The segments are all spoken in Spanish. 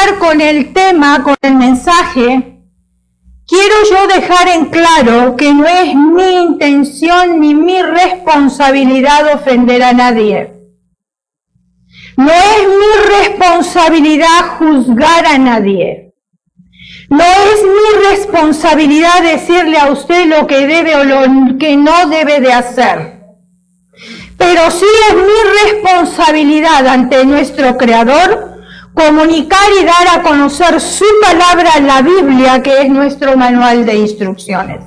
comenzar con el tema, con el mensaje, quiero yo dejar en claro que no es mi intención ni mi responsabilidad ofender a nadie. No es mi responsabilidad juzgar a nadie. No es mi responsabilidad decirle a usted lo que debe o lo que no debe de hacer. Pero sí es mi responsabilidad ante nuestro Creador comunicar y dar a conocer su palabra, la Biblia, que es nuestro manual de instrucciones.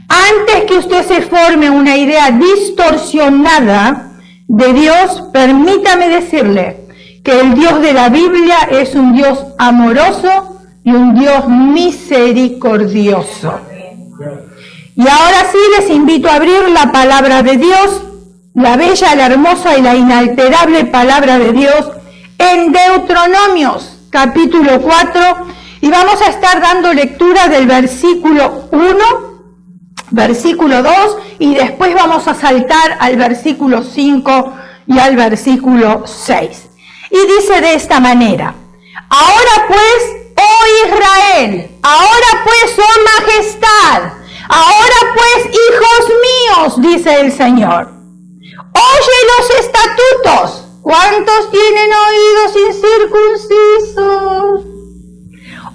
Antes que usted se forme una idea distorsionada de Dios, permítame decirle que el Dios de la Biblia es un Dios amoroso y un Dios misericordioso. Y ahora sí les invito a abrir la palabra de Dios, la bella, la hermosa y la inalterable palabra de Dios, en Deuteronomios, capítulo 4, y vamos a estar dando lectura del versículo 1, versículo 2, y después vamos a saltar al versículo 5 y al versículo 6. Y dice de esta manera: ahora pues, oh Israel, ahora pues, oh majestad, ahora pues, hijos míos, dice el Señor, oye los estatutos. ¿Cuántos tienen oídos incircuncisos?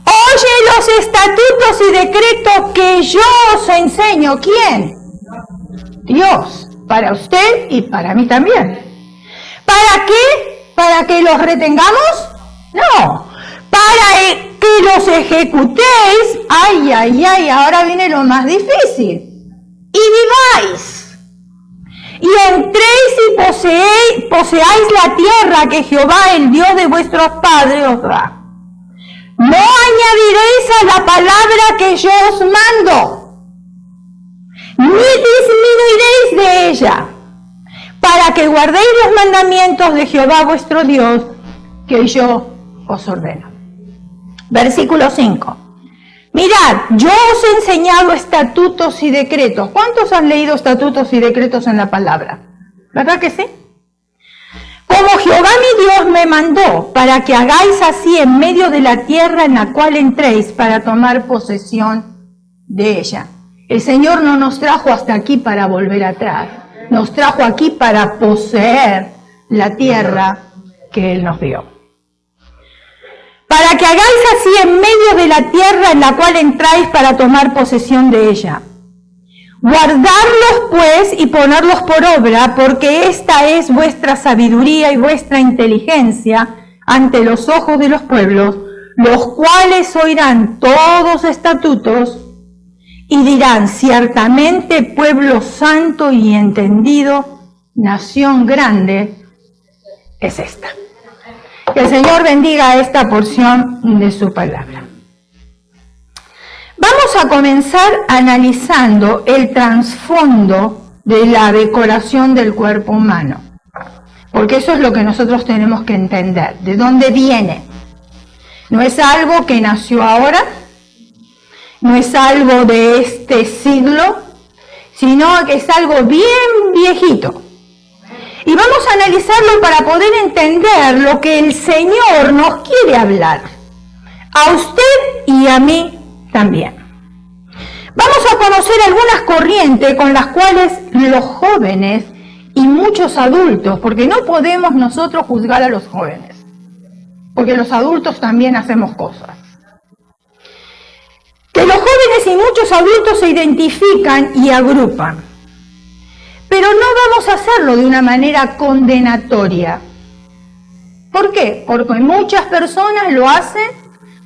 Oye los estatutos y decretos que yo os enseño. ¿Quién? Dios. Para usted y para mí también. ¿Para qué? ¿Para que los retengamos? No. Para que los ejecutéis. Ay, ay, ay, ahora viene lo más difícil. Y viváis. Y entréis y poseáis la tierra que Jehová, el Dios de vuestros padres, os da. No añadiréis a la palabra que yo os mando, ni disminuiréis de ella, para que guardéis los mandamientos de Jehová vuestro Dios, que yo os ordeno. Versículo 5. Mirad, yo os he enseñado estatutos y decretos. ¿Cuántos han leído estatutos y decretos en la palabra? ¿Verdad que sí? Como Jehová mi Dios me mandó, para que hagáis así en medio de la tierra en la cual entréis, para tomar posesión de ella. El Señor no nos trajo hasta aquí para volver atrás. Nos trajo aquí para poseer la tierra que Él nos dio. Para que hagáis así en medio de la tierra en la cual entráis para tomar posesión de ella. Guardarlos pues y ponerlos por obra, porque esta es vuestra sabiduría y vuestra inteligencia ante los ojos de los pueblos, los cuales oirán todos estatutos y dirán: ciertamente pueblo santo y entendido, nación grande es esta. Que el Señor bendiga esta porción de su palabra. Vamos a comenzar analizando el trasfondo de la decoración del cuerpo humano, porque eso es lo que nosotros tenemos que entender, de dónde viene. No es algo que nació ahora, no es algo de este siglo, sino que es algo bien viejito. Y vamos a analizarlo para poder entender lo que el Señor nos quiere hablar, a usted y a mí también. Vamos a conocer algunas corrientes con las cuales los jóvenes y muchos adultos, porque no podemos nosotros juzgar a los jóvenes, porque los adultos también hacemos cosas. Que los jóvenes y muchos adultos se identifican y agrupan. Pero no vamos a hacerlo de una manera condenatoria. ¿Por qué? Porque muchas personas lo hacen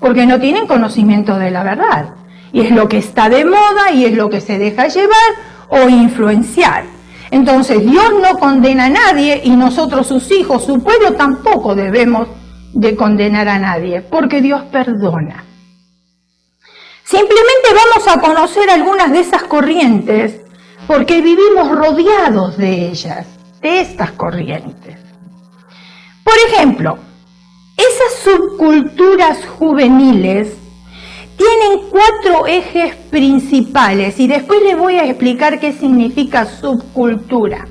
porque no tienen conocimiento de la verdad. Y es lo que está de moda y es lo que se deja llevar o influenciar. Entonces Dios no condena a nadie y nosotros, sus hijos, su pueblo, tampoco debemos de condenar a nadie, porque Dios perdona. Simplemente vamos a conocer algunas de esas corrientes porque vivimos rodeados de ellas, de estas corrientes. Por ejemplo, esas subculturas juveniles tienen 4 ejes principales y después les voy a explicar qué significa subcultura,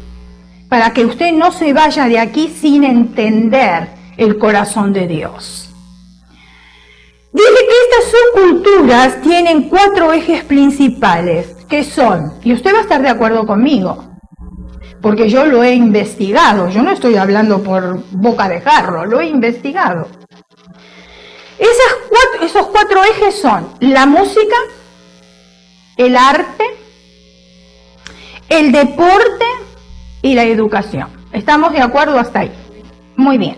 para que usted no se vaya de aquí sin entender el corazón de Dios. Dije que estas subculturas tienen 4 ejes principales, que son, y usted va a estar de acuerdo conmigo, porque yo lo he investigado, yo no estoy hablando por boca de jarro, lo he investigado. Esos 4 ejes son la música, el arte, el deporte y la educación. ¿Estamos de acuerdo hasta ahí? Muy bien.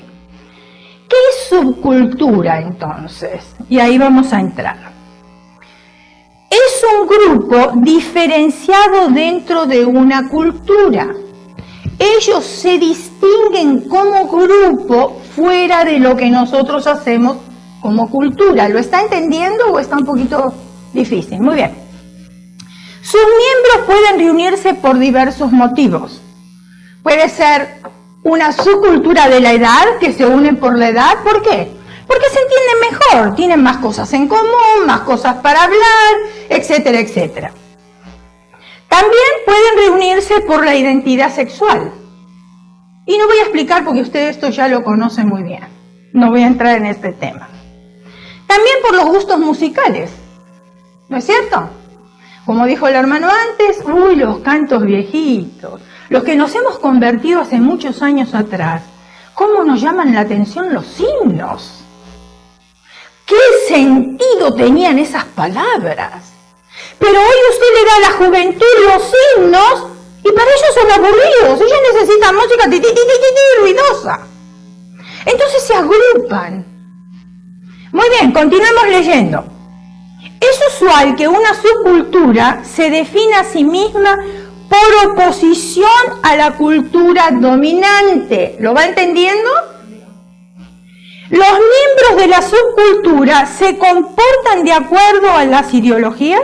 ¿Qué es subcultura entonces? Y ahí vamos a entrar. Es un grupo diferenciado dentro de una cultura. Ellos se distinguen como grupo fuera de lo que nosotros hacemos como cultura. ¿Lo está entendiendo o está un poquito difícil? Muy bien. Sus miembros pueden reunirse por diversos motivos. Puede ser una subcultura de la edad, que se unen por la edad. ¿Por qué? Porque se entienden mejor, tienen más cosas en común, más cosas para hablar, etcétera, etcétera. También pueden reunirse por la identidad sexual. Y no voy a explicar porque ustedes esto ya lo conocen muy bien. No voy a entrar en este tema. También por los gustos musicales. ¿No es cierto? Como dijo el hermano antes, los cantos viejitos. Los que nos hemos convertido hace muchos años atrás. ¿Cómo nos llaman la atención los himnos? ¿Qué sentido tenían esas palabras? Pero hoy usted le da a la juventud los himnos y para ellos son aburridos. Ellos necesitan música ruidosa. Entonces se agrupan. Muy bien, continuemos leyendo. Es usual que una subcultura se defina a sí misma por oposición a la cultura dominante. ¿Lo va entendiendo? Los miembros de la subcultura se comportan de acuerdo a las ideologías,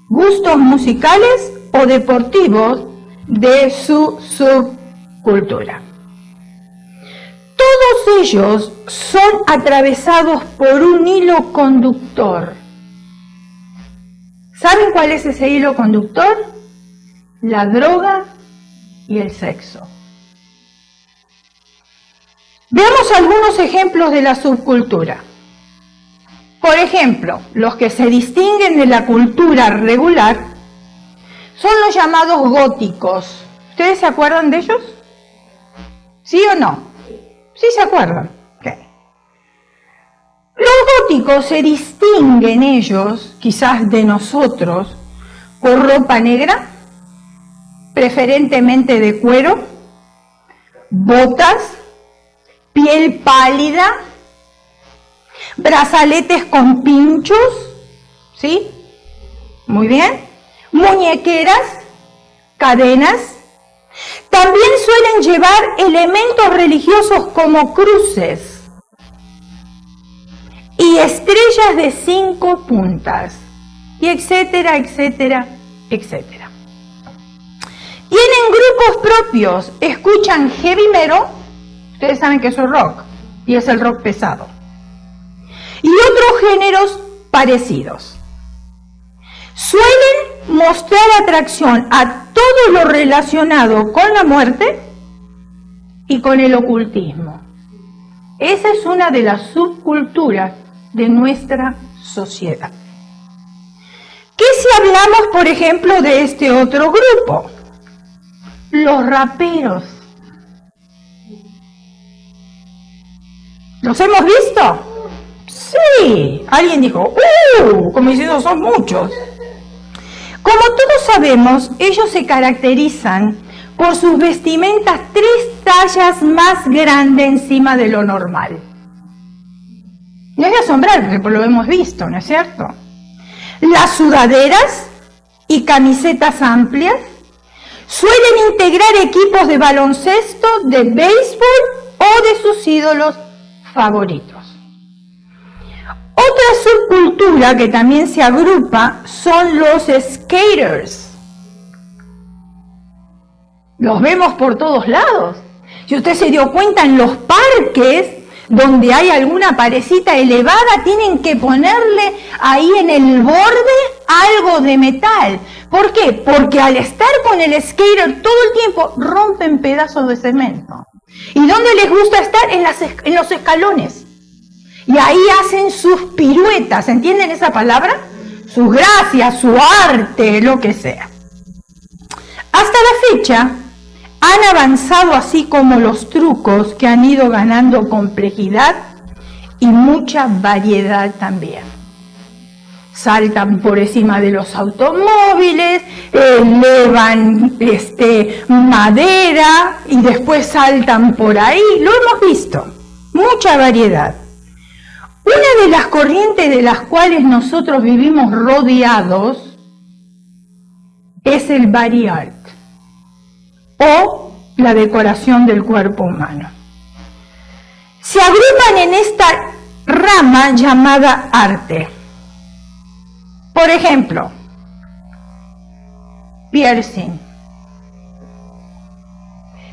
gustos musicales o deportivos de su subcultura. Todos ellos son atravesados por un hilo conductor. ¿Saben cuál es ese hilo conductor? La droga y el sexo. Veamos algunos ejemplos de la subcultura. Por ejemplo, los que se distinguen de la cultura regular son los llamados góticos. ¿Ustedes se acuerdan de ellos? ¿Sí o no? ¿Sí se acuerdan? Okay. Los góticos se distinguen ellos, quizás de nosotros, por ropa negra, preferentemente de cuero, botas, piel pálida, brazaletes con pinchos, ¿sí? Muy bien. Muñequeras, cadenas. También suelen llevar elementos religiosos como cruces y estrellas de 5 puntas, y etcétera, etcétera, etcétera. Tienen grupos propios, escuchan heavy metal, ustedes saben que eso es rock, y es el rock pesado, y otros géneros parecidos. Suelen mostrar atracción a todo lo relacionado con la muerte y con el ocultismo. Esa es una de las subculturas de nuestra sociedad. ¿Qué si hablamos, por ejemplo, de este otro grupo? Los raperos. ¿Los hemos visto? Sí. Alguien dijo, como diciendo, son muchos. Como todos sabemos, ellos se caracterizan por sus vestimentas 3 tallas más grandes encima de lo normal. No es de asombrar, porque lo hemos visto, ¿no es cierto? Las sudaderas y camisetas amplias suelen integrar equipos de baloncesto, de béisbol o de sus ídolos favoritos. Otra subcultura que también se agrupa son los skaters. Los vemos por todos lados. Si usted se dio cuenta, en los parques donde hay alguna parecita elevada, tienen que ponerle ahí en el borde algo de metal. ¿Por qué? Porque al estar con el skater todo el tiempo rompen pedazos de cemento. ¿Y dónde les gusta estar? En los escalones. y ahí hacen sus piruetas, ¿entienden esa palabra? Sus gracias, su arte, lo que sea. Hasta la fecha, han avanzado así como los trucos que han ido ganando complejidad y mucha variedad también. Saltan por encima de los automóviles, elevan madera y después saltan por ahí. Lo hemos visto, mucha variedad. Una de las corrientes de las cuales nosotros vivimos rodeados es el body art o la decoración del cuerpo humano. Se agrupan en esta rama llamada arte. Por ejemplo, piercing,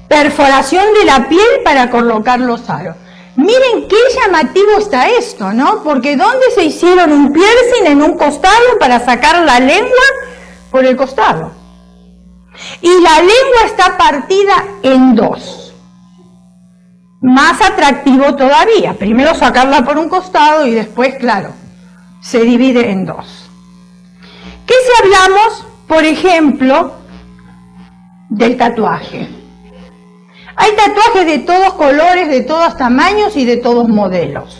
perforación de la piel para colocar los aros. Miren qué llamativo está esto, ¿no? Porque ¿dónde se hicieron un piercing? En un costado para sacar la lengua por el costado. Y la lengua está partida en dos. Más atractivo todavía. Primero sacarla por un costado y después, claro, se divide en dos. ¿Qué si hablamos, por ejemplo, del tatuaje? Hay tatuajes de todos colores, de todos tamaños y de todos modelos.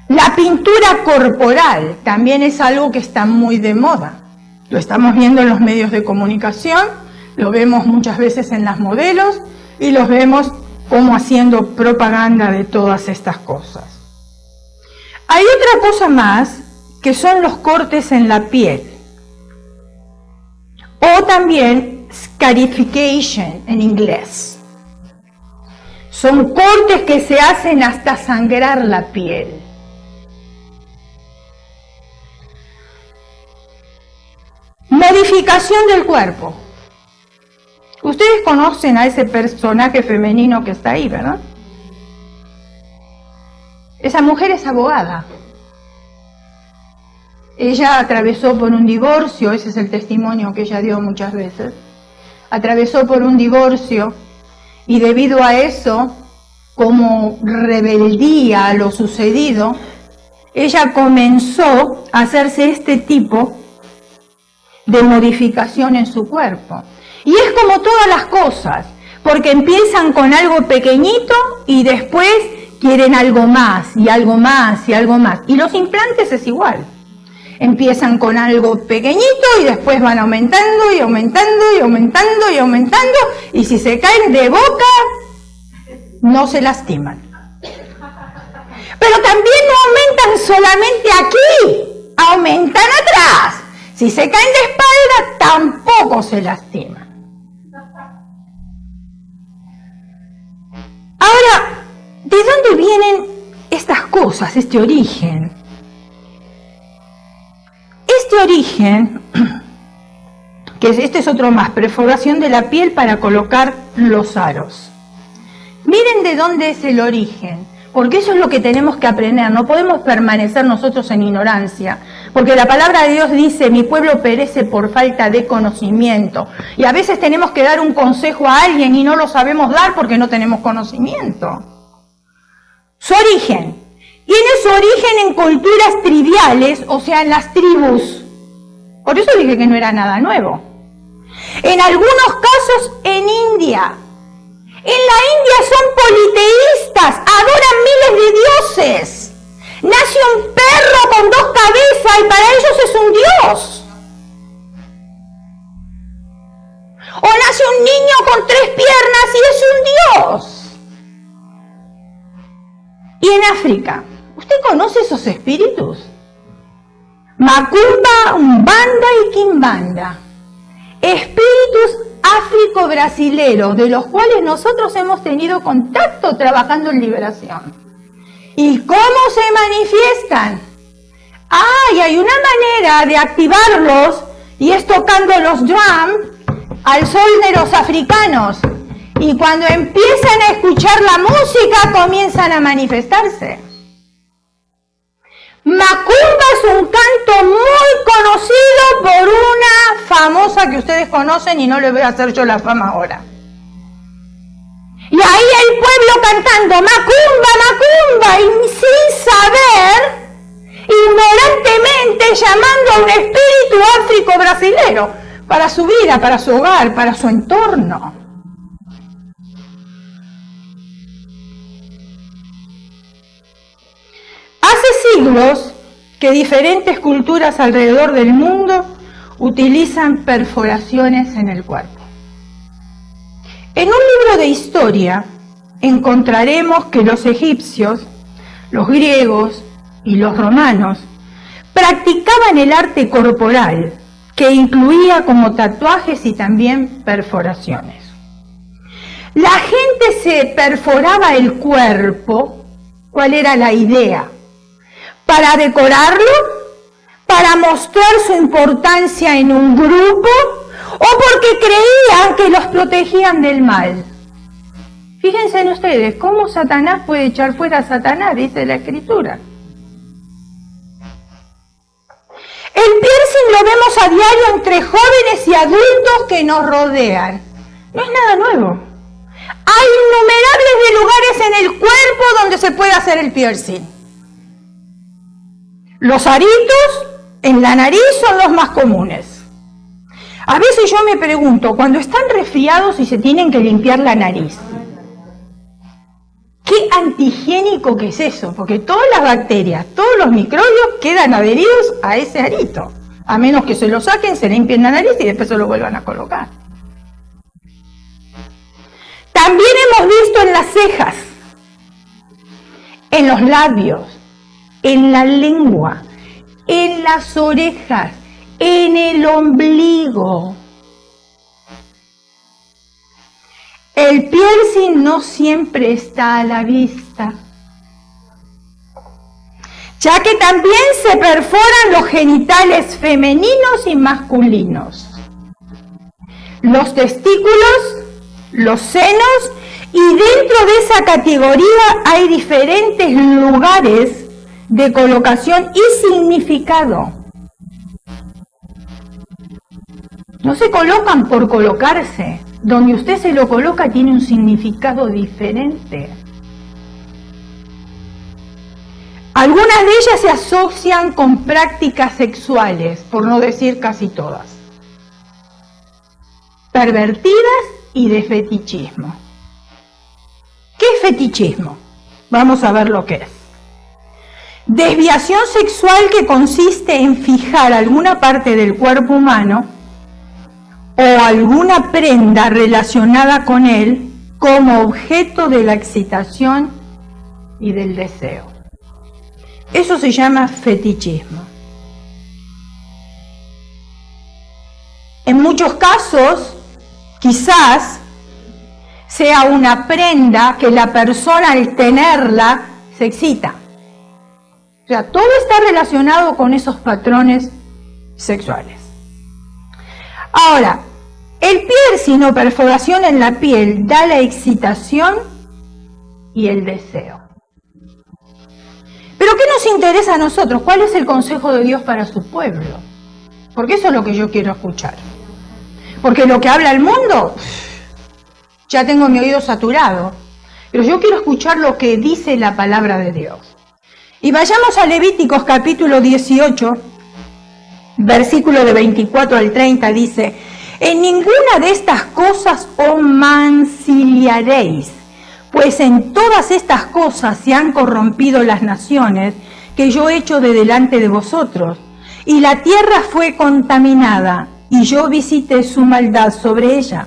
La pintura corporal también es algo que está muy de moda. Lo estamos viendo en los medios de comunicación, lo vemos muchas veces en las modelos y los vemos como haciendo propaganda de todas estas cosas. Hay otra cosa más que son los cortes en la piel o también scarification en inglés. Son cortes que se hacen hasta sangrar la piel. Modificación del cuerpo. Ustedes conocen a ese personaje femenino que está ahí, ¿verdad? Esa mujer es abogada. Ella atravesó por un divorcio, ese es el testimonio que ella dio muchas veces. Atravesó por un divorcio y debido a eso, como rebeldía a lo sucedido, ella comenzó a hacerse este tipo de modificación en su cuerpo. Y es como todas las cosas, porque empiezan con algo pequeñito y después quieren algo más y algo más y algo más. Y los implantes es igual. Empiezan con algo pequeñito y después van aumentando y aumentando y aumentando y aumentando, y si se caen de boca no se lastiman. Pero también no aumentan solamente aquí, aumentan atrás. Si se caen de espalda tampoco se lastiman. Ahora, ¿de dónde vienen estas cosas, este origen? Este origen, este es otro más, perforación de la piel para colocar los aros. Miren de dónde es el origen, porque eso es lo que tenemos que aprender. No podemos permanecer nosotros en ignorancia, porque la palabra de Dios dice, mi pueblo perece por falta de conocimiento. Y a veces tenemos que dar un consejo a alguien y no lo sabemos dar porque no tenemos conocimiento. Su origen. Tiene su origen en culturas triviales, o sea, en las tribus. Por eso dije que no era nada nuevo. En algunos casos en India. En la India son politeístas, adoran miles de dioses. Nace un perro con dos cabezas y para ellos es un dios. O nace un niño con 3 piernas y es un dios. Y en África, ¿usted conoce esos espíritus? Macumba, Umbanda y Quimbanda. Espíritus áfrico-brasileros, de los cuales nosotros hemos tenido contacto trabajando en liberación. ¿Y cómo se manifiestan? Y hay una manera de activarlos, y es tocando los drums al son de los africanos. Y cuando empiezan a escuchar la música, comienzan a manifestarse. Macumba es un canto muy conocido por una famosa que ustedes conocen y no le voy a hacer yo la fama ahora. Y ahí el pueblo cantando Macumba, Macumba, y sin saber, ignorantemente llamando a un espíritu áfrico-brasilero para su vida, para su hogar, para su entorno. Hace siglos que diferentes culturas alrededor del mundo utilizan perforaciones en el cuerpo. En un libro de historia encontraremos que los egipcios, los griegos y los romanos practicaban el arte corporal, que incluía como tatuajes y también perforaciones. La gente se perforaba el cuerpo. ¿Cuál era la idea? Para decorarlo, para mostrar su importancia en un grupo, o porque creían que los protegían del mal. Fíjense en ustedes, cómo Satanás puede echar fuera a Satanás, dice la Escritura. El piercing lo vemos a diario entre jóvenes y adultos que nos rodean. No es nada nuevo. Hay innumerables lugares en el cuerpo donde se puede hacer el piercing. Los aritos en la nariz son los más comunes. A veces yo me pregunto, cuando están resfriados y se tienen que limpiar la nariz, ¿qué antihigiénico que es eso? Porque todas las bacterias, todos los microbios quedan adheridos a ese arito. A menos que se lo saquen, se limpien la nariz y después se lo vuelvan a colocar. También hemos visto en las cejas, en los labios, en la lengua, en las orejas, en el ombligo. El piercing no siempre está a la vista, ya que también se perforan los genitales femeninos y masculinos, los testículos, los senos, y dentro de esa categoría hay diferentes lugares de colocación y significado. No se colocan por colocarse. Donde usted se lo coloca tiene un significado diferente. Algunas de ellas se asocian con prácticas sexuales, por no decir casi todas, pervertidas y de fetichismo. ¿Qué es fetichismo? Vamos a ver lo que es. Desviación sexual que consiste en fijar alguna parte del cuerpo humano o alguna prenda relacionada con él como objeto de la excitación y del deseo. Eso se llama fetichismo. En muchos casos, quizás sea una prenda que la persona al tenerla se excita. O sea, todo está relacionado con esos patrones sexuales. Ahora, el piercing o perforación en la piel da la excitación y el deseo. ¿Pero qué nos interesa a nosotros? ¿Cuál es el consejo de Dios para su pueblo? Porque eso es lo que yo quiero escuchar. Porque lo que habla el mundo, ya tengo mi oído saturado. Pero yo quiero escuchar lo que dice la palabra de Dios. Y vayamos a Levíticos capítulo 18, versículo de 24 al 30, dice: en ninguna de estas cosas os manciliaréis, pues en todas estas cosas se han corrompido las naciones que yo he hecho de delante de vosotros, y la tierra fue contaminada, y yo visité su maldad sobre ella.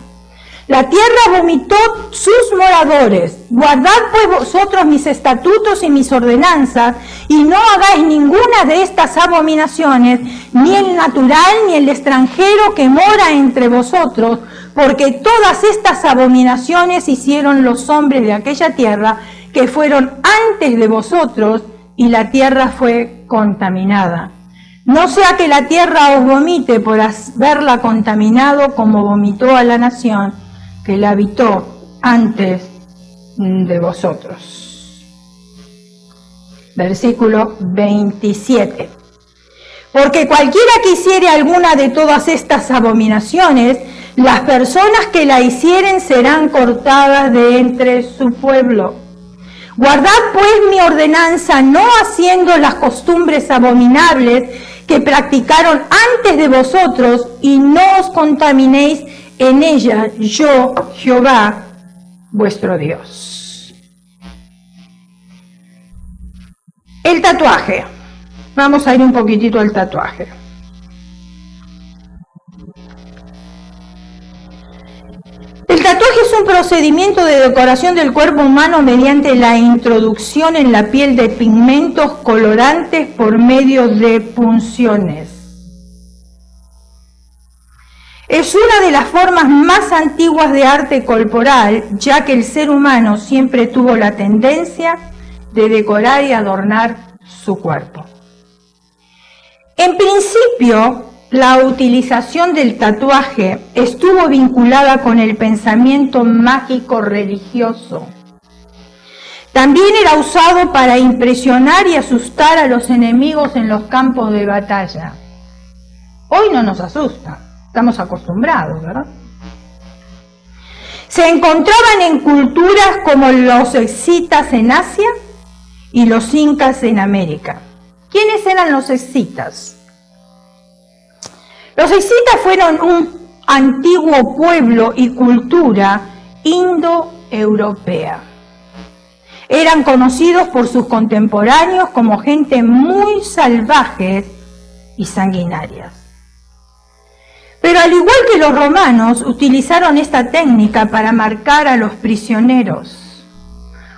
La tierra vomitó sus moradores. Guardad pues vosotros mis estatutos y mis ordenanzas, y no hagáis ninguna de estas abominaciones, ni el natural ni el extranjero que mora entre vosotros, porque todas estas abominaciones hicieron los hombres de aquella tierra que fueron antes de vosotros, y la tierra fue contaminada. No sea que la tierra os vomite por haberla contaminado, como vomitó a la nación que la habitó antes de vosotros. Versículo 27. Porque cualquiera que hiciere alguna de todas estas abominaciones, Las personas que la hicieren serán cortadas de entre su pueblo. Guardad pues mi ordenanza, no haciendo las costumbres abominables que practicaron antes de vosotros, y no os contaminéis en ella, yo, Jehová, vuestro Dios. El tatuaje. Vamos a ir un poquitito al tatuaje. El tatuaje es un procedimiento de decoración del cuerpo humano mediante la introducción en la piel de pigmentos colorantes por medio de punciones. Es una de las formas más antiguas de arte corporal, ya que el ser humano siempre tuvo la tendencia de decorar y adornar su cuerpo. En principio, la utilización del tatuaje estuvo vinculada con el pensamiento mágico religioso. También era usado para impresionar y asustar a los enemigos en los campos de batalla. Hoy no nos asusta, estamos acostumbrados, ¿verdad? Se encontraban en culturas como los escitas en Asia y los incas en América. ¿Quiénes eran los escitas? Los escitas fueron un antiguo pueblo y cultura indoeuropea. Eran conocidos por sus contemporáneos como gente muy salvajes y sanguinarias. Pero al igual que los romanos, utilizaron esta técnica para marcar a los prisioneros.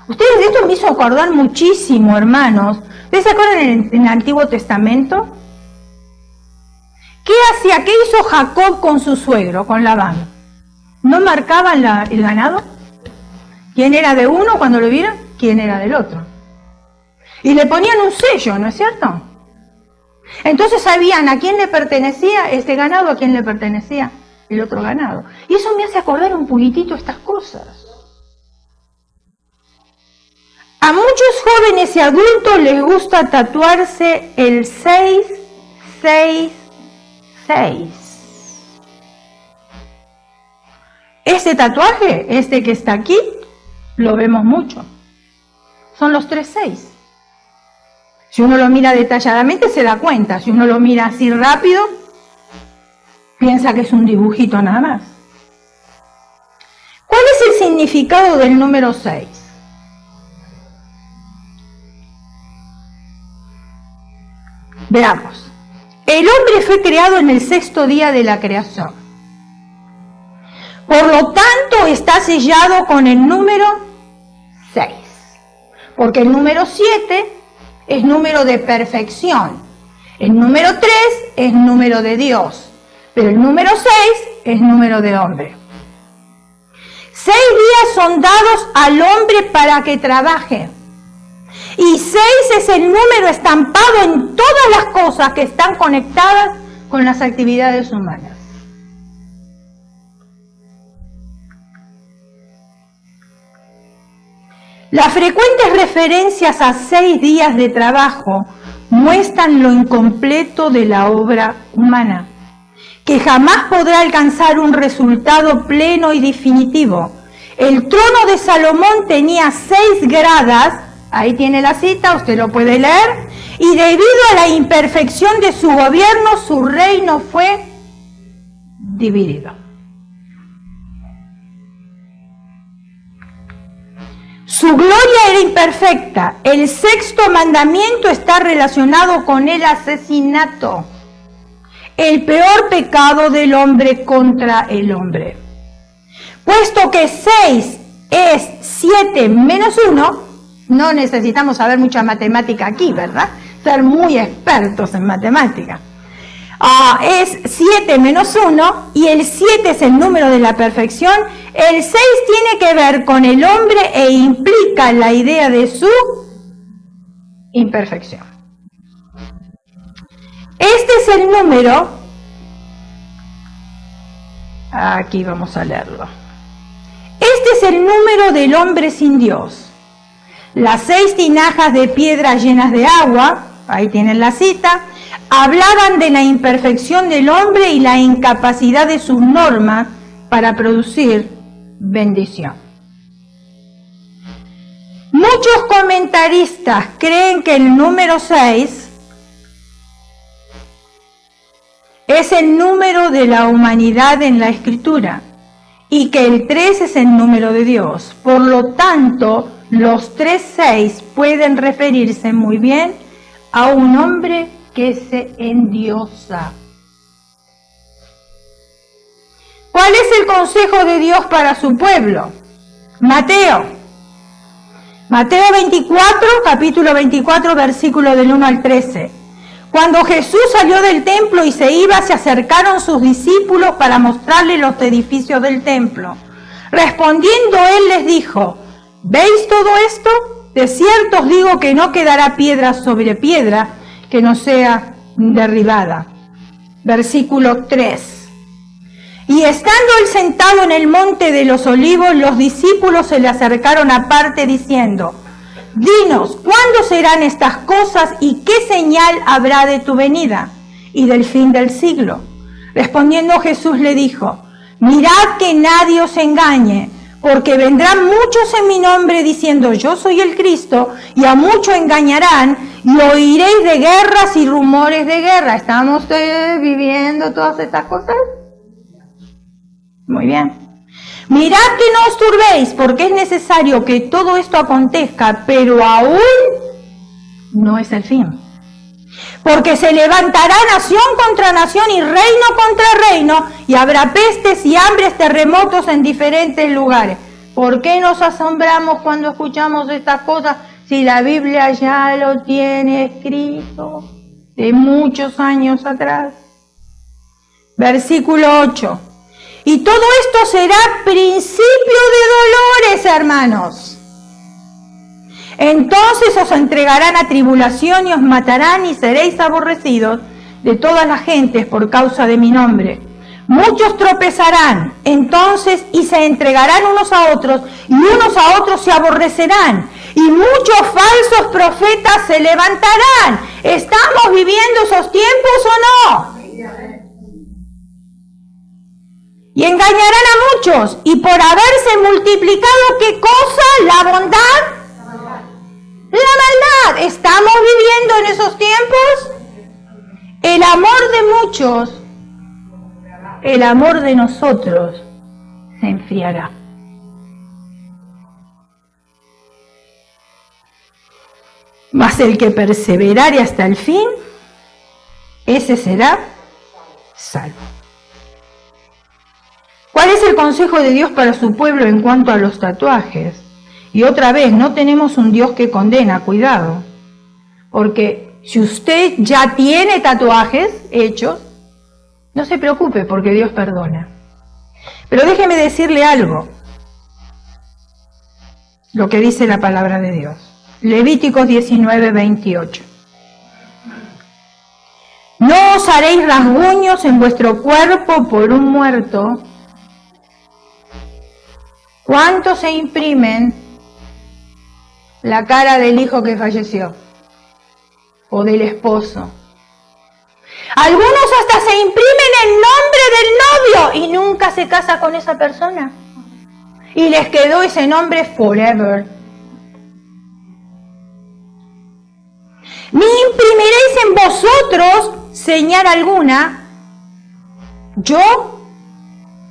Ustedes, de esto me hizo acordar muchísimo, hermanos. ¿Ustedes se acuerdan en el Antiguo Testamento? ¿Qué hacía? ¿Qué hizo Jacob con su suegro, con Labán? ¿No marcaban el ganado? ¿Quién era de uno cuando lo vieron? ¿Quién era del otro? Y le ponían un sello, ¿no es cierto? Entonces sabían a quién le pertenecía este ganado, a quién le pertenecía el otro ganado. Y eso me hace acordar un poquitito estas cosas. A muchos jóvenes y adultos les gusta tatuarse el 666. Este tatuaje, este que está aquí, lo vemos mucho. Son los 36. Si uno lo mira detalladamente se da cuenta. Si uno lo mira así rápido, piensa que es un dibujito nada más. ¿Cuál es el significado del número 6? Veamos. El hombre fue creado en el sexto día de la creación. Por lo tanto, está sellado con el número 6. Porque el número 7 es número de perfección. El número 3 es número de Dios. Pero el número 6 es número de hombre. 6 días son dados al hombre para que trabaje. Y 6 es el número estampado en todas las cosas que están conectadas con las actividades humanas. Las frecuentes referencias a 6 días de trabajo muestran lo incompleto de la obra humana, que jamás podrá alcanzar un resultado pleno y definitivo. El trono de Salomón tenía 6 gradas. Ahí tiene la cita, usted lo puede leer. Y debido a la imperfección de su gobierno, su reino fue dividido. Su gloria era imperfecta. El sexto mandamiento está relacionado con el asesinato, el peor pecado del hombre contra el hombre. Puesto que 6 es 7 menos 1, no necesitamos saber mucha matemática aquí, ¿verdad? Ser muy expertos en matemática. Es 7 menos 1 y el 7 es el número de la perfección. El 6 tiene que ver con el hombre e implica la idea de su imperfección. Este es el número, aquí vamos a leerlo. Este es el número del hombre sin Dios. Las 6 tinajas de piedra llenas de agua, ahí tienen la cita, hablaban de la imperfección del hombre y la incapacidad de sus normas para producir bendición. Muchos comentaristas creen que el número 6 es el número de la humanidad en la Escritura y que el 3 es el número de Dios. Por lo tanto, los 3-6 pueden referirse muy bien a un hombre que se endiosa. ¿Cuál es el consejo de Dios para su pueblo? Mateo 24, capítulo 24, versículo del 1 al 13. Cuando Jesús salió del templo y se iba, se acercaron sus discípulos para mostrarle los edificios del templo. Respondiendo él les dijo: ¿veis todo esto? De cierto os digo que no quedará piedra sobre piedra que no sea derribada. Versículo 3. Y estando él sentado en el monte de los olivos, los discípulos se le acercaron aparte diciendo: dinos, ¿cuándo serán estas cosas y qué señal habrá de tu venida y del fin del siglo? Respondiendo Jesús le dijo: mirad que nadie os engañe, porque vendrán muchos en mi nombre diciendo: yo soy el Cristo, y a muchos engañarán, y oiréis de guerras y rumores de guerra. ¿Estamos viviendo todas estas cosas? Muy bien. Mirad que no os turbéis, porque es necesario que todo esto acontezca, pero aún no es el fin. Porque se levantará nación contra nación y reino contra reino, y habrá pestes y hambres, terremotos en diferentes lugares. ¿Por qué nos asombramos cuando escuchamos estas cosas si la Biblia ya lo tiene escrito de muchos años atrás? Versículo 8. Y todo esto será principio de dolores, hermanos. Entonces os entregarán a tribulación y os matarán y seréis aborrecidos de todas las gentes por causa de mi nombre. Muchos tropezarán entonces y se entregarán unos a otros y unos a otros se aborrecerán y muchos falsos profetas se levantarán. ¿Estamos viviendo esos tiempos o no? Y engañarán a muchos, y por haberse multiplicado, ¿qué cosa? La bondad, la maldad. ¿Estamos viviendo en esos tiempos? El amor de muchos, el amor de nosotros se enfriará. Mas el que perseverare hasta el fin, ese será salvo. ¿Cuál es el consejo de Dios para su pueblo en cuanto a los tatuajes? Y otra vez, no tenemos un Dios que condena, cuidado. Porque si usted ya tiene tatuajes hechos, no se preocupe porque Dios perdona. Pero déjeme decirle algo, lo que dice la palabra de Dios. Levíticos 19:28. No os haréis rasguños en vuestro cuerpo por un muerto. ¿Cuántos se imprimen la cara del hijo que falleció? O del esposo. Algunos hasta se imprimen el nombre del novio y nunca se casa con esa persona. Y les quedó ese nombre forever. Ni imprimiréis en vosotros señal alguna, yo,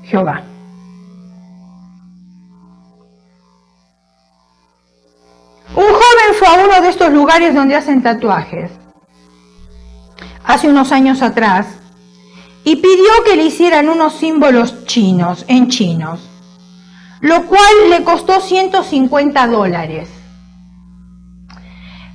Jehová. Un joven fue a uno de estos lugares donde hacen tatuajes, hace unos años atrás, y pidió que le hicieran unos símbolos chinos, en chinos, lo cual le costó $150.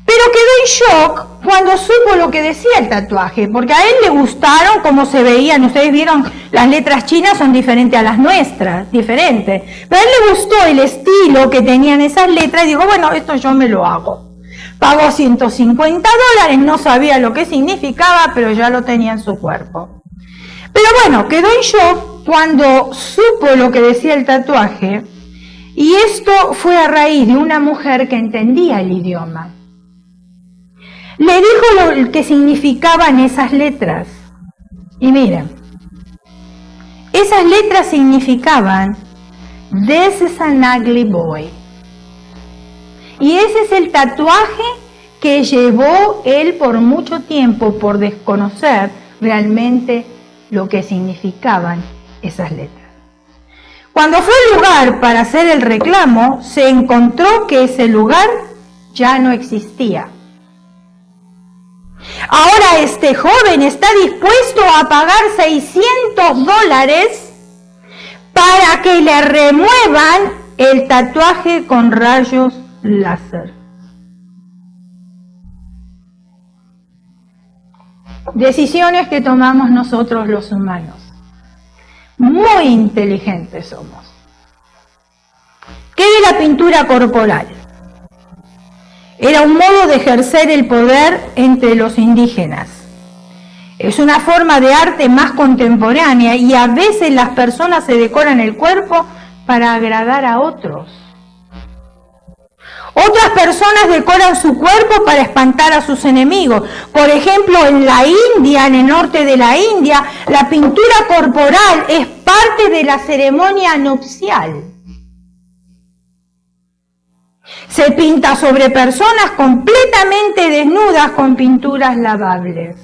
Pero quedó en shock cuando supo lo que decía el tatuaje, porque a él le gustaron cómo se veían. Ustedes vieron, las letras chinas son diferentes a las nuestras, diferentes. Pero a él le gustó el estilo que tenían esas letras y dijo, bueno, esto yo me lo hago. Pagó $150, no sabía lo que significaba, pero ya lo tenía en su cuerpo. Pero bueno, quedó en shock cuando supo lo que decía el tatuaje, y esto fue a raíz de una mujer que entendía el idioma. Le dijo lo que significaban esas letras. Y miren, Esas letras significaban "This is an ugly boy". Y ese es el tatuaje que llevó él por mucho tiempo por desconocer realmente lo que significaban esas letras. Cuando fue al lugar para hacer el reclamo, se encontró que ese lugar ya no existía. Ahora este joven está dispuesto a pagar $600 para que le remuevan el tatuaje con rayos láser. Decisiones que tomamos nosotros los humanos. Muy inteligentes somos. ¿Qué de la pintura corporal? Era un modo de ejercer el poder entre los indígenas. Es una forma de arte más contemporánea y a veces las personas se decoran el cuerpo para agradar a otros. Otras personas decoran su cuerpo para espantar a sus enemigos. Por ejemplo, en la India, en el norte de la India, la pintura corporal es parte de la ceremonia nupcial. Se pinta sobre personas completamente desnudas con pinturas lavables.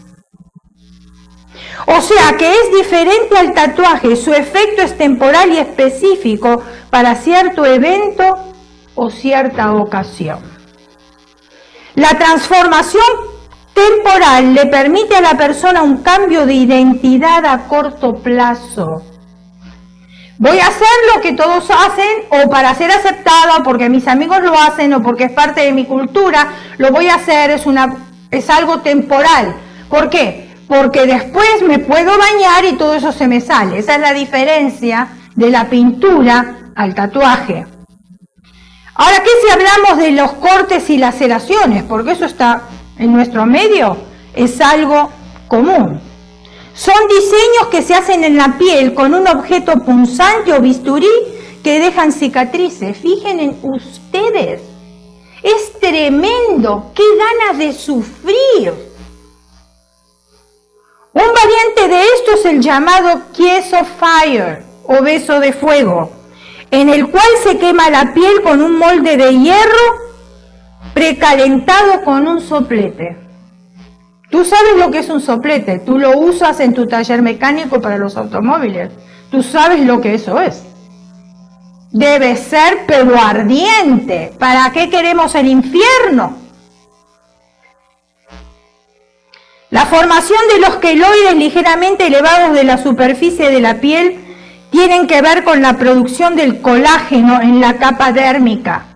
O sea que es diferente al tatuaje, su efecto es temporal y específico para cierto evento o cierta ocasión. La transformación temporal le permite a la persona un cambio de identidad a corto plazo. Voy a hacer lo que todos hacen, o para ser aceptada, o porque mis amigos lo hacen, o porque es parte de mi cultura, lo voy a hacer, es algo temporal. ¿Por qué? Porque después me puedo bañar y todo eso se me sale. Esa es la diferencia de la pintura al tatuaje. Ahora, ¿qué si hablamos de los cortes y laceraciones? Porque eso está en nuestro medio, es algo común. Son diseños que se hacen en la piel con un objeto punzante o bisturí que dejan cicatrices. Fíjense en ustedes, es tremendo, qué ganas de sufrir. Un variante de esto es el llamado kiss of fire o beso de fuego, en el cual se quema la piel con un molde de hierro precalentado con un soplete. Tú sabes lo que es un soplete, tú lo usas en tu taller mecánico para los automóviles, tú sabes lo que eso es. Debe ser pero ardiente. ¿Para qué queremos el infierno? La formación de los queloides ligeramente elevados de la superficie de la piel tienen que ver con la producción del colágeno en la capa dérmica.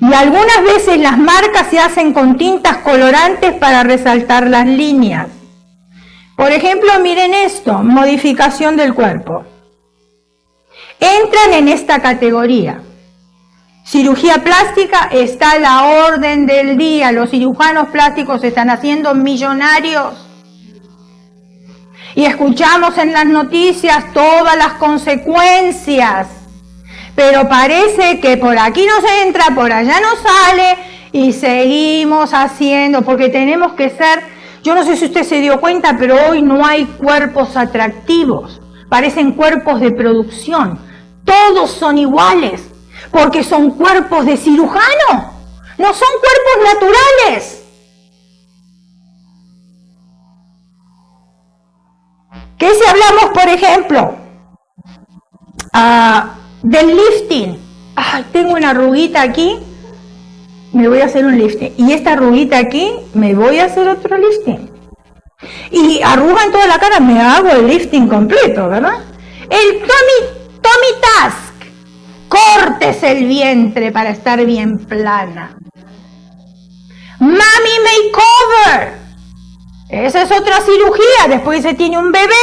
Y algunas veces las marcas se hacen con tintas colorantes para resaltar las líneas. Por ejemplo, miren esto, modificación del cuerpo. Entran en esta categoría. Cirugía plástica está a la orden del día. Los cirujanos plásticos se están haciendo millonarios. Y escuchamos en las noticias todas las consecuencias. Pero parece que por aquí no se entra, por allá no sale y seguimos haciendo, porque tenemos que ser, yo no sé si usted se dio cuenta, pero hoy no hay cuerpos atractivos, parecen cuerpos de producción, todos son iguales, porque son cuerpos de cirujano, no son cuerpos naturales. ¿Qué si hablamos, por ejemplo, del lifting? Ay, tengo una arruguita aquí, me voy a hacer un lifting. Y esta arruguita aquí, me voy a hacer otro lifting. Y arruga en toda la cara, me hago el lifting completo, ¿verdad? El tummy tuck, cortes el vientre para estar bien plana. Mommy makeover, esa es otra cirugía, después se tiene un bebé.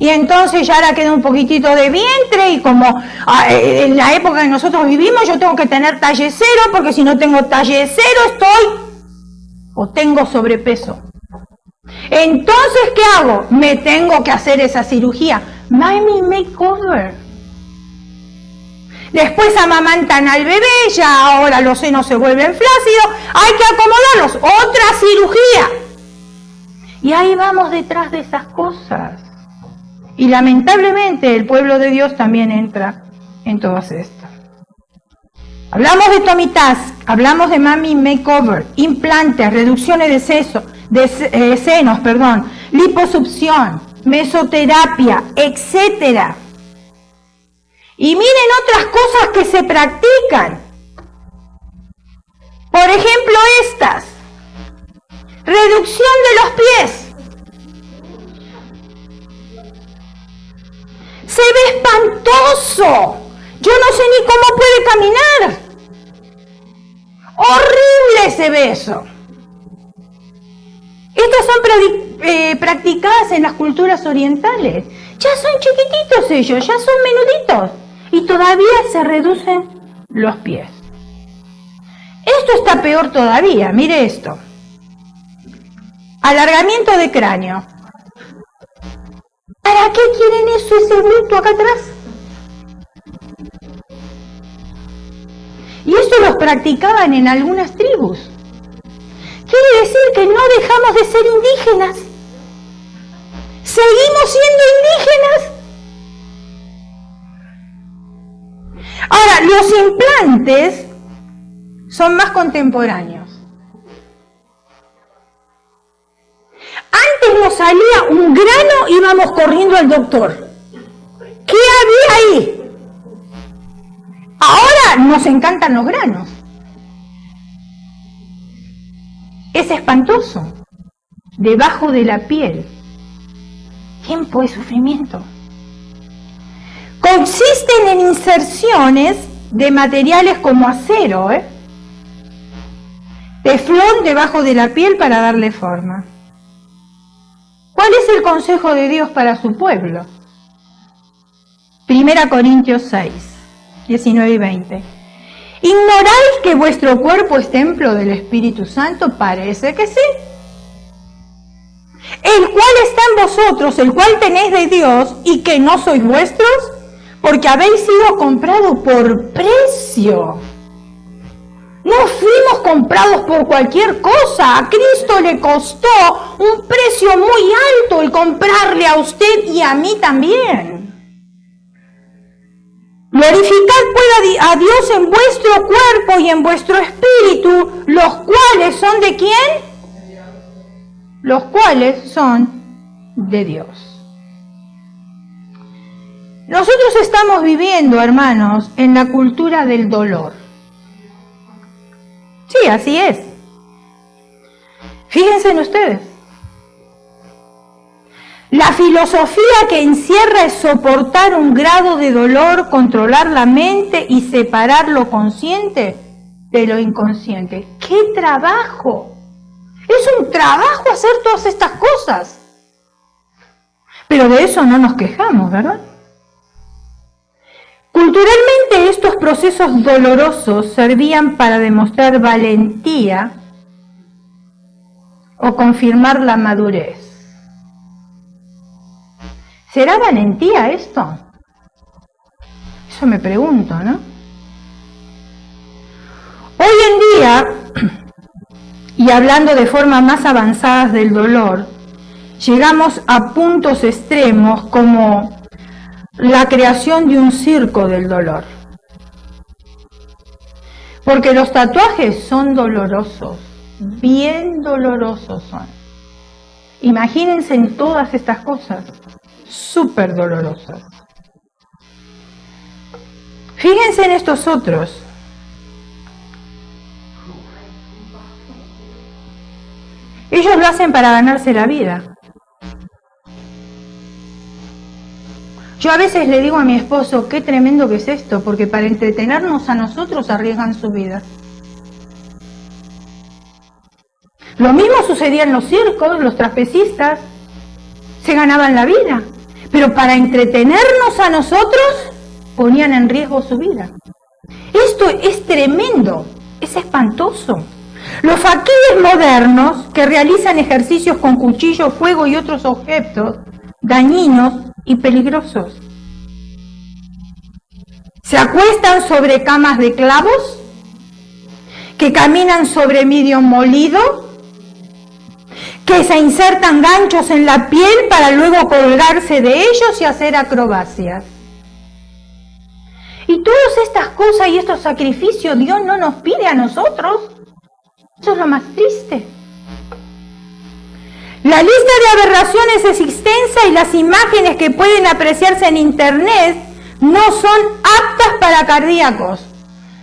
Y entonces ya ahora queda un poquitito de vientre y como en la época que nosotros vivimos yo tengo que tener talle 0 porque si no tengo talle 0 tengo sobrepeso. Entonces, ¿qué hago? Me tengo que hacer esa cirugía. Mommy makeover. Después amamantan al bebé, ya ahora los senos se vuelven flácidos, hay que acomodarlos. Otra cirugía. Y ahí vamos detrás de esas cosas. Y lamentablemente el pueblo de Dios también entra en todas estas. Hablamos de tummy tuck, hablamos de mommy makeover, implantes, reducciones de senos, liposucción, mesoterapia, etc. Y miren otras cosas que se practican. Por ejemplo, estas. Reducción de los pies. Se ve espantoso. Yo no sé ni cómo puede caminar. Horrible se ve eso. Estas son practicadas en las culturas orientales. Ya son chiquititos ellos, ya son menuditos. Y todavía se reducen los pies. Esto está peor todavía, mire esto. Alargamiento de cráneo. ¿Para qué quieren eso, ese bulto acá atrás? Y esto los practicaban en algunas tribus. Quiere decir que no dejamos de ser indígenas. Seguimos siendo indígenas. Ahora, los implantes son más contemporáneos. Antes nos salía un grano y íbamos corriendo al doctor. ¿Qué había ahí? Ahora nos encantan los granos. Es espantoso. Debajo de la piel. Tiempo de sufrimiento. Consisten en inserciones de materiales como acero, teflón debajo de la piel para darle forma. ¿Cuál es el consejo de Dios para su pueblo? 1 Corintios 6, 19 y 20. ¿Ignoráis que vuestro cuerpo es templo del Espíritu Santo? Parece que sí. El cual está en vosotros, el cual tenéis de Dios, y que no sois vuestros, porque habéis sido comprados por precio. No fuimos comprados por cualquier cosa. A Cristo le costó un precio muy alto el comprarle a usted y a mí también. Glorificad pues a Dios en vuestro cuerpo y en vuestro espíritu, los cuales son ¿de quién? Los cuales son de Dios. Nosotros estamos viviendo, hermanos, en la cultura del dolor. Sí, así es. Fíjense en ustedes. La filosofía que encierra es soportar un grado de dolor, controlar la mente y separar lo consciente de lo inconsciente. ¡Qué trabajo! Es un trabajo hacer todas estas cosas. Pero de eso no nos quejamos, ¿verdad? Culturalmente estos procesos dolorosos servían para demostrar valentía o confirmar la madurez. ¿Será valentía esto? Eso me pregunto, ¿no? Hoy en día, y hablando de formas más avanzadas del dolor, llegamos a puntos extremos como la creación de un circo del dolor. Porque los tatuajes son dolorosos, bien dolorosos son. Imagínense en todas estas cosas, súper dolorosas. Fíjense en estos otros. Ellos lo hacen para ganarse la vida. Yo a veces le digo a mi esposo, qué tremendo que es esto, porque para entretenernos a nosotros arriesgan su vida. Lo mismo sucedía en los circos, los trapecistas se ganaban la vida, pero para entretenernos a nosotros ponían en riesgo su vida. Esto es tremendo, es espantoso. Los faquíes modernos que realizan ejercicios con cuchillo, fuego y otros objetos dañinos y peligrosos. Se acuestan sobre camas de clavos, que caminan sobre medio molido, que se insertan ganchos en la piel para luego colgarse de ellos y hacer acrobacias. Y todas estas cosas y estos sacrificios Dios no nos pide a nosotros. Eso es lo más triste. La lista de aberraciones es extensa y las imágenes que pueden apreciarse en internet no son aptas para cardíacos.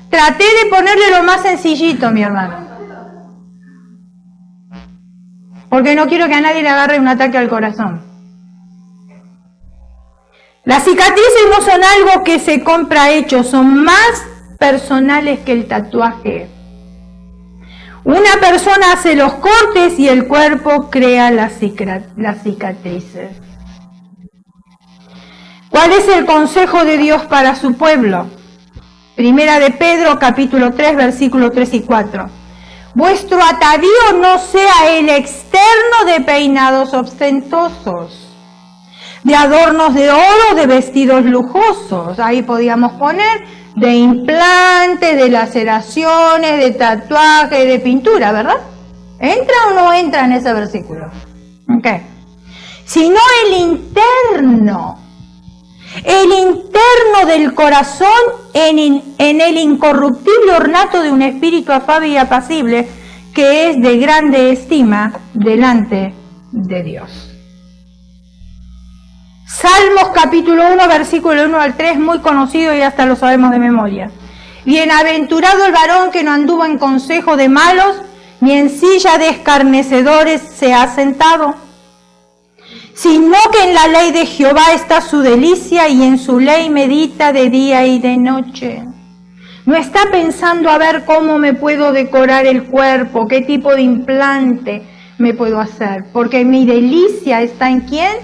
Traté de ponerle lo más sencillito, mi hermano. Porque no quiero que a nadie le agarre un ataque al corazón. Las cicatrices no son algo que se compra hecho, son más personales que el tatuaje. Una persona hace los cortes y el cuerpo crea las cicatrices. ¿Cuál es el consejo de Dios para su pueblo? Primera de Pedro, capítulo 3, versículos 3 y 4. Vuestro atavío no sea el externo de peinados ostentosos, de adornos de oro, de vestidos lujosos. Ahí podíamos poner de implantes, de laceraciones, de tatuajes, de pintura, ¿verdad? ¿Entra o no entra en ese versículo? Ok. Sino el interno del corazón en el incorruptible ornato de un espíritu afable y apacible que es de grande estima delante de Dios. Salmos capítulo 1, versículo 1 al 3, muy conocido y hasta lo sabemos de memoria. Bienaventurado el varón que no anduvo en consejo de malos, ni en silla de escarnecedores se ha sentado, sino que en la ley de Jehová está su delicia y en su ley medita de día y de noche. No está pensando a ver cómo me puedo decorar el cuerpo, qué tipo de implante me puedo hacer, porque mi delicia está ¿en quién?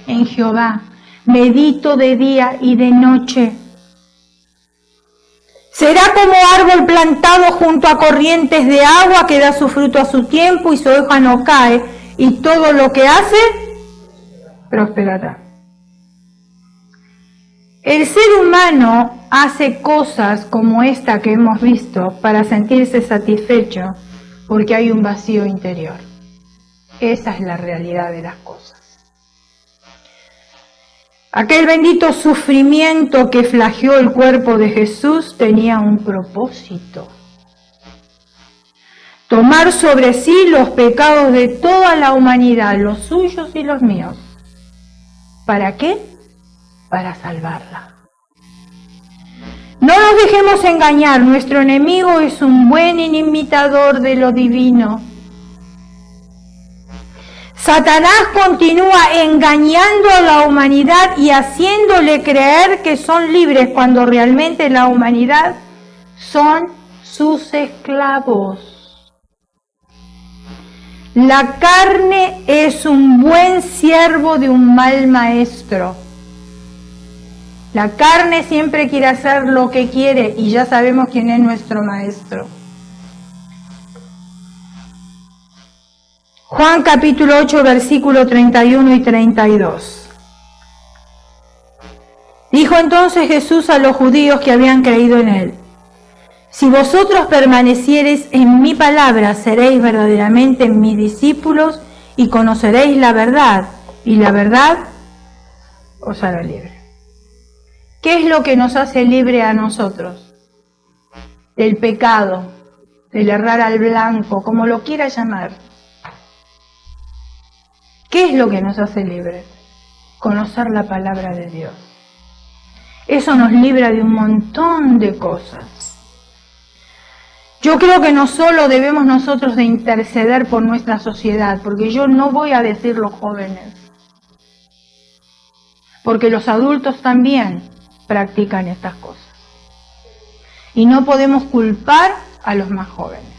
En Jehová. Medito de día y de noche. Será como árbol plantado junto a corrientes de agua que da su fruto a su tiempo y su hoja no cae, y todo lo que hace prosperará. El ser humano hace cosas como esta que hemos visto para sentirse satisfecho porque hay un vacío interior. Esa es la realidad de las cosas. Aquel bendito sufrimiento que flageó el cuerpo de Jesús tenía un propósito. Tomar sobre sí los pecados de toda la humanidad, los suyos y los míos. ¿Para qué? Para salvarla. No nos dejemos engañar, nuestro enemigo es un buen imitador de lo divino. Satanás continúa engañando a la humanidad y haciéndole creer que son libres cuando realmente la humanidad son sus esclavos. La carne es un buen siervo de un mal maestro. La carne siempre quiere hacer lo que quiere y ya sabemos quién es nuestro maestro. Juan capítulo 8, versículo 31 y 32. Dijo entonces Jesús a los judíos que habían creído en él: si vosotros permaneciereis en mi palabra, seréis verdaderamente mis discípulos y conoceréis la verdad, y la verdad os hará libre. ¿Qué es lo que nos hace libre a nosotros? Del pecado, del errar al blanco, como lo quiera llamar. ¿Qué es lo que nos hace libres? Conocer la palabra de Dios. Eso nos libra de un montón de cosas. Yo creo que no solo debemos nosotros de interceder por nuestra sociedad, porque yo no voy a decir los jóvenes, porque los adultos también practican estas cosas. Y no podemos culpar a los más jóvenes,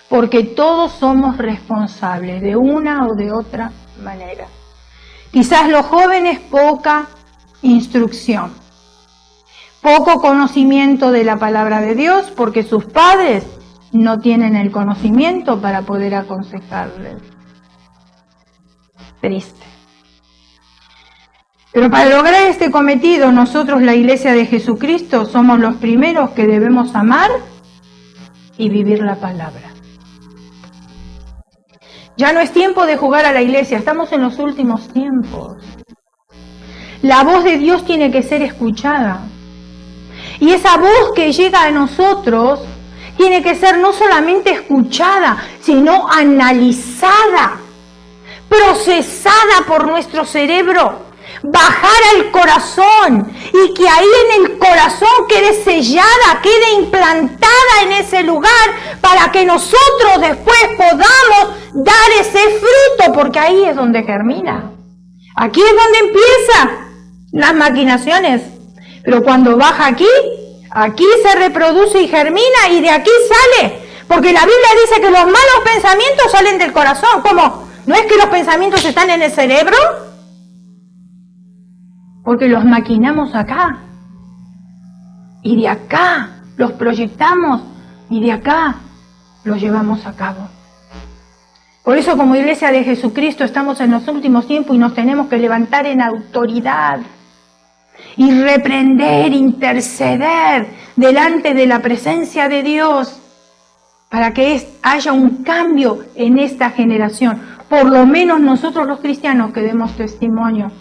porque todos somos responsables de una o de otra manera. Quizás los jóvenes poca instrucción, poco conocimiento de la palabra de Dios, porque sus padres no tienen el conocimiento para poder aconsejarles. Triste. Pero para lograr este cometido, nosotros, la Iglesia de Jesucristo, somos los primeros que debemos amar y vivir la palabra. Ya no es tiempo de jugar a la iglesia, estamos en los últimos tiempos. La voz de Dios tiene que ser escuchada. Y esa voz que llega a nosotros tiene que ser no solamente escuchada, sino analizada, procesada por nuestro cerebro, bajar al corazón y que ahí en el corazón quede sellada, quede implantada en ese lugar para que nosotros después podamos dar ese fruto, porque ahí es donde germina. Aquí es donde empiezan las maquinaciones, pero cuando baja aquí se reproduce y germina y de aquí sale, porque la Biblia dice que los malos pensamientos salen del corazón. ¿Cómo? ¿No es que los pensamientos están en el cerebro? Porque los maquinamos acá, y de acá los proyectamos, y de acá los llevamos a cabo. Por eso, como Iglesia de Jesucristo, estamos en los últimos tiempos y nos tenemos que levantar en autoridad y reprender, interceder delante de la presencia de Dios para que haya un cambio en esta generación. Por lo menos nosotros los cristianos que demos testimonio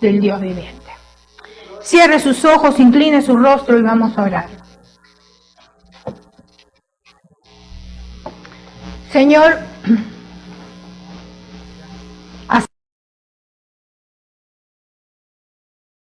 del Dios viviente. Cierre sus ojos, incline su rostro y vamos a orar. Señor,